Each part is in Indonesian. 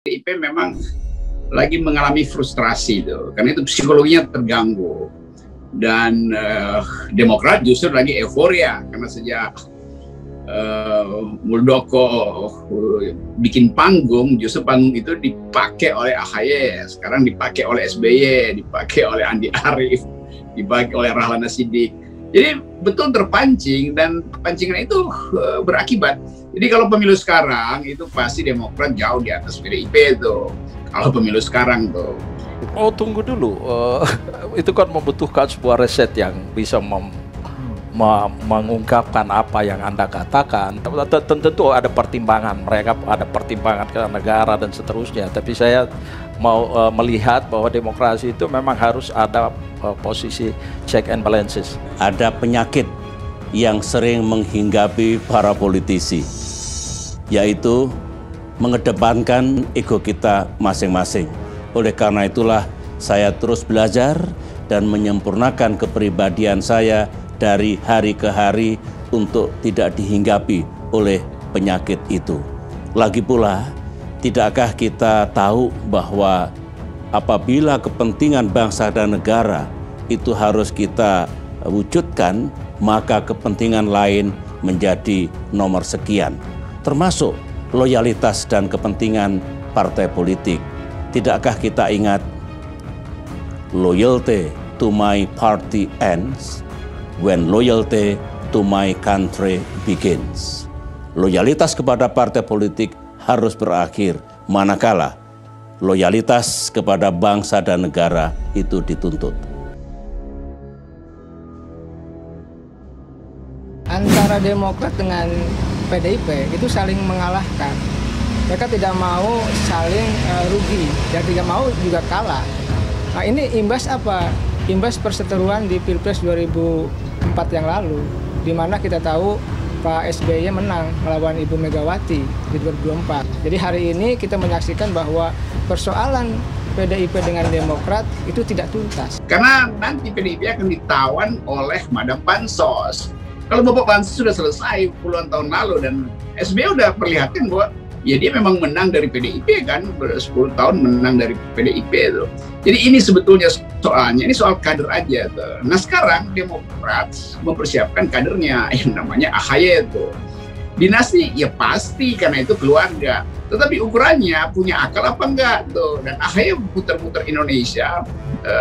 PDIP memang lagi mengalami frustrasi tuh, karena itu psikologinya terganggu. Dan Demokrat justru lagi euforia karena sejak Muldoko bikin panggung, justru panggung itu dipakai oleh AHY, sekarang dipakai oleh SBY, dipakai oleh Andi Arief, dipakai oleh Rahlana Siddiq. Jadi betul terpancing, dan pancingan itu berakibat. Jadi kalau pemilu sekarang itu pasti Demokrat jauh di atas PDIP itu. Kalau pemilu sekarang tuh. Oh, tunggu dulu. Itu kan membutuhkan sebuah riset yang bisa mengungkapkan apa yang Anda katakan. Tentu ada pertimbangan, mereka ada pertimbangan ke negara dan seterusnya. Tapi saya mau melihat bahwa demokrasi itu memang harus ada posisi check and balances. Ada penyakit yang sering menghinggapi para politisi, yaitu mengedepankan ego kita masing-masing. Oleh karena itulah saya terus belajar dan menyempurnakan kepribadian saya dari hari ke hari untuk tidak dihinggapi oleh penyakit itu. Lagi pula, tidakkah kita tahu bahwa apabila kepentingan bangsa dan negara itu harus kita wujudkan, maka kepentingan lain menjadi nomor sekian, termasuk loyalitas dan kepentingan partai politik. Tidakkah kita ingat, loyalty to my party ends when loyalty to my country begins. Loyalitas kepada partai politik harus berakhir manakala loyalitas kepada bangsa dan negara itu dituntut. Antara Demokrat dengan PDIP itu saling mengalahkan. Mereka tidak mau saling rugi dan tidak mau juga kalah. Nah, ini imbas apa? Imbas perseteruan di Pilpres 2004 yang lalu, di mana kita tahu Pak SBY menang melawan Ibu Megawati di 2024. Jadi hari ini kita menyaksikan bahwa persoalan PDIP dengan Demokrat itu tidak tuntas. Karena nanti PDIP akan ditawan oleh Madam Bansos. Kalau Bapak Bansos sudah selesai puluhan tahun lalu, dan SBY udah perlihatkan bahwa ya dia memang menang dari PDIP kan, 10 tahun menang dari PDIP itu. Jadi ini sebetulnya soalnya, ini soal kader aja tuh. Nah sekarang Demokrat mempersiapkan kadernya yang namanya AHY itu. Dinasti ya pasti karena itu keluarga. Tetapi ukurannya punya akal apa enggak tuh. Dan AHY putar-putar Indonesia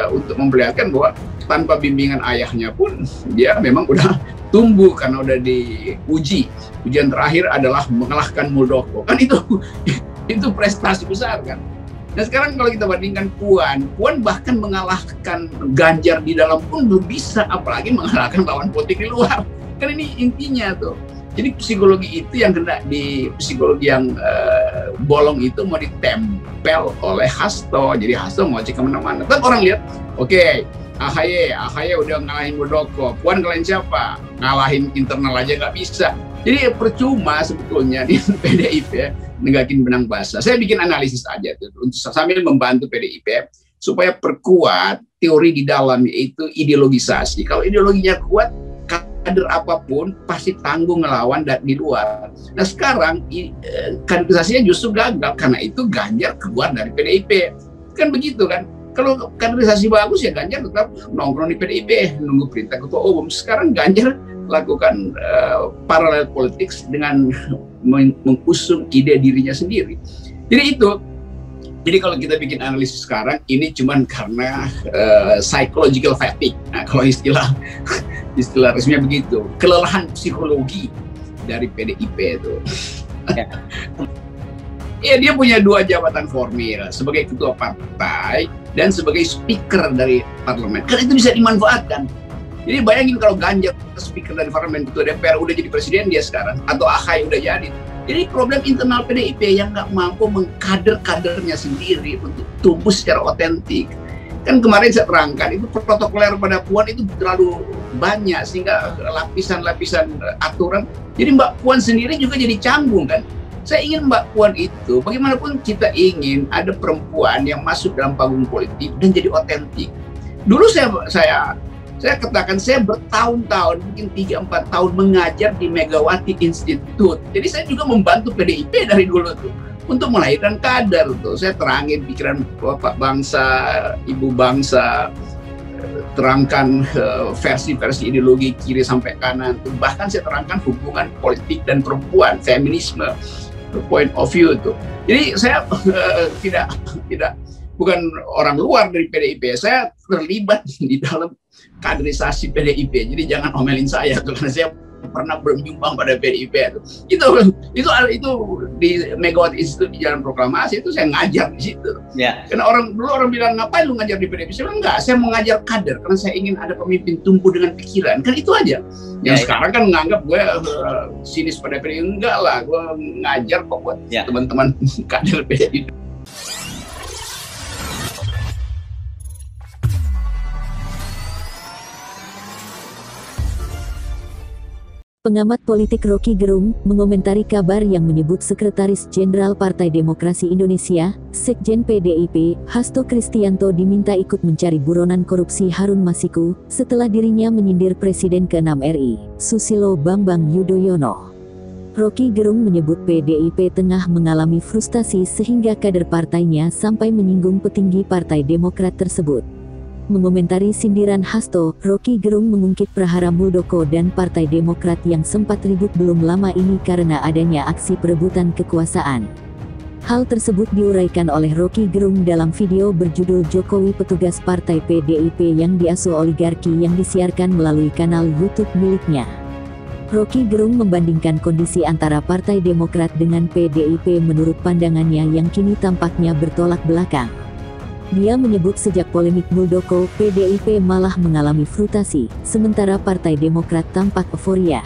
untuk memperlihatkan bahwa tanpa bimbingan ayahnya pun dia memang udah tumbuh karena udah diuji. Ujian terakhir adalah mengalahkan Muldoko. Kan itu prestasi besar kan. Nah sekarang kalau kita bandingkan Puan bahkan mengalahkan Ganjar di dalam pun belum bisa, apalagi mengalahkan lawan politik di luar. Kan ini intinya tuh. Jadi psikologi itu yang kena di psikologi yang bolong itu mau ditempel oleh Hasto. Jadi Hasto mau cek kemana-mana. Tapi orang lihat, oke, AHY udah ngalahin Muldoko. Puan ngalahin siapa? Ngalahin internal aja nggak bisa. Jadi percuma sebetulnya di PDIP negakin benang basah. Saya bikin analisis aja tuh untuk sambil membantu PDIP supaya perkuat teori di dalam, yaitu ideologisasi. Kalau ideologinya kuat, kader apapun pasti tanggung ngelawan di luar. Nah sekarang kaderisasinya justru gagal, karena itu Ganjar keluar dari PDIP. Kan begitu kan? Kalau kaderisasi bagus ya Ganjar tetap nongkrong di PDIP, nunggu perintah ketua umum. Sekarang Ganjar lakukan paralel politik dengan mengusung ide dirinya sendiri. Jadi kalau kita bikin analisis sekarang, ini cuman karena psychological fatigue. Nah, kalau istilah resminya begitu, kelelahan psikologi dari PDIP itu. Ya, dia punya 2 jabatan formil sebagai ketua partai dan sebagai speaker dari parlemen. Kan itu bisa dimanfaatkan. Jadi bayangin kalau Ganjar speaker dari parlemen, ketua DPR, udah jadi presiden dia sekarang, atau AHY udah jadi. Jadi problem internal PDIP yang nggak mampu mengkader kadernya sendiri untuk tumbuh secara otentik. Kan kemarin saya terangkan, itu protokoler pada Puan itu terlalu banyak, sehingga lapisan-lapisan aturan. Jadi Mbak Puan sendiri juga jadi canggung kan. Saya ingin Mbak Puan itu, bagaimanapun kita ingin ada perempuan yang masuk dalam panggung politik dan jadi otentik. Dulu saya katakan, saya bertahun-tahun, mungkin 3-4 tahun mengajar di Megawati Institute. Jadi saya juga membantu PDIP dari dulu tuh. untuk melahirkan kader tuh. Saya terangin pikiran bapak bangsa, ibu bangsa, terangkan versi-versi ideologi kiri sampai kanan. Bahkan saya terangkan hubungan politik dan perempuan, feminisme, point of view itu. Jadi saya bukan orang luar dari PDIP, saya terlibat di dalam kaderisasi PDIP. Jadi jangan omelin saya tuh, karena saya pernah bernyumbang pada PDIP itu di Megawati Institute di Jalan Proklamasi itu saya ngajar di situ. Ya. Karena orang bilang ngapain lu ngajar di PDIP? Saya bilang enggak, saya mau ngajar kader karena saya ingin ada pemimpin tumbuh dengan pikiran. Kan itu aja. Yang sekarang kan menganggap gue sinis pada PDIP, enggak lah, gue ngajar kok buat teman-teman kader PDIP. Pengamat politik Rocky Gerung mengomentari kabar yang menyebut Sekretaris Jenderal Partai Demokrasi Indonesia, Sekjen PDIP, Hasto Kristianto diminta ikut mencari buronan korupsi Harun Masiku setelah dirinya menyindir Presiden ke-6 RI, Susilo Bambang Yudhoyono. Rocky Gerung menyebut PDIP tengah mengalami frustasi sehingga kader partainya sampai menyinggung petinggi Partai Demokrat tersebut. Mengomentari sindiran Hasto, Rocky Gerung mengungkit prahara Muldoko dan Partai Demokrat yang sempat ribut belum lama ini karena adanya aksi perebutan kekuasaan. Hal tersebut diuraikan oleh Rocky Gerung dalam video berjudul Jokowi Petugas Partai PDIP yang diasuh oligarki yang disiarkan melalui kanal YouTube miliknya. Rocky Gerung membandingkan kondisi antara Partai Demokrat dengan PDIP menurut pandangannya yang kini tampaknya bertolak belakang. Dia menyebut sejak polemik Muldoko, PDIP malah mengalami frustasi, sementara Partai Demokrat tampak euforia.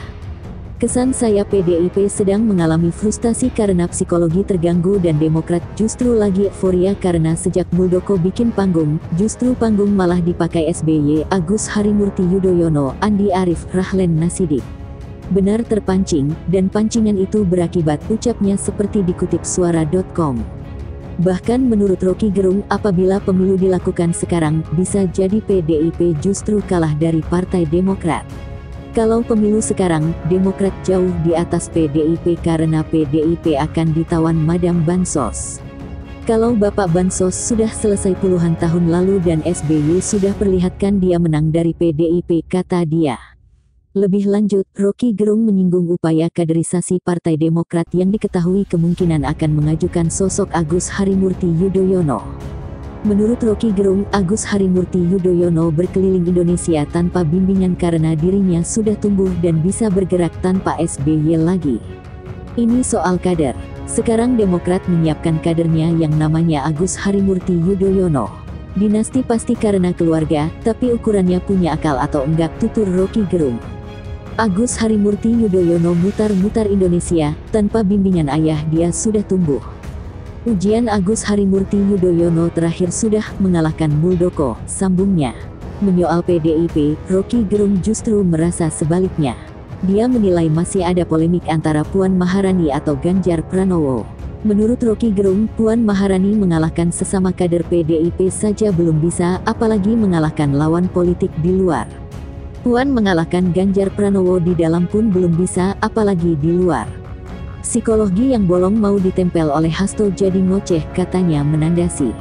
Kesan saya PDIP sedang mengalami frustasi karena psikologi terganggu dan Demokrat justru lagi euforia karena sejak Muldoko bikin panggung, justru panggung malah dipakai SBY, Agus Harimurti Yudhoyono, Andi Arief, Rahlan Nasidik. Benar terpancing, dan pancingan itu berakibat, ucapnya seperti dikutip suara.com. Bahkan menurut Rocky Gerung, apabila pemilu dilakukan sekarang, bisa jadi PDIP justru kalah dari Partai Demokrat. Kalau pemilu sekarang, Demokrat jauh di atas PDIP karena PDIP akan ditawan Madam Bansos. Kalau Bapak Bansos sudah selesai puluhan tahun lalu dan SBY sudah perlihatkan dia menang dari PDIP, kata dia. Lebih lanjut, Rocky Gerung menyinggung upaya kaderisasi Partai Demokrat yang diketahui kemungkinan akan mengajukan sosok Agus Harimurti Yudhoyono. Menurut Rocky Gerung, Agus Harimurti Yudhoyono berkeliling Indonesia tanpa bimbingan karena dirinya sudah tumbuh dan bisa bergerak tanpa SBY lagi. Ini soal kader. Sekarang Demokrat menyiapkan kadernya yang namanya Agus Harimurti Yudhoyono. Dinasti pasti karena keluarga, tapi ukurannya punya akal atau enggak, tutur Rocky Gerung. Agus Harimurti Yudhoyono mutar-mutar Indonesia, tanpa bimbingan ayah dia sudah tumbuh. Ujian Agus Harimurti Yudhoyono terakhir sudah mengalahkan Muldoko, sambungnya. Menyoal PDIP, Rocky Gerung justru merasa sebaliknya. Dia menilai masih ada polemik antara Puan Maharani atau Ganjar Pranowo. Menurut Rocky Gerung, Puan Maharani mengalahkan sesama kader PDIP saja belum bisa, apalagi mengalahkan lawan politik di luar. Puan mengalahkan Ganjar Pranowo di dalam pun belum bisa, apalagi di luar. Psikologi yang bolong mau ditempel oleh Hasto jadi ngoceh, katanya menandasi.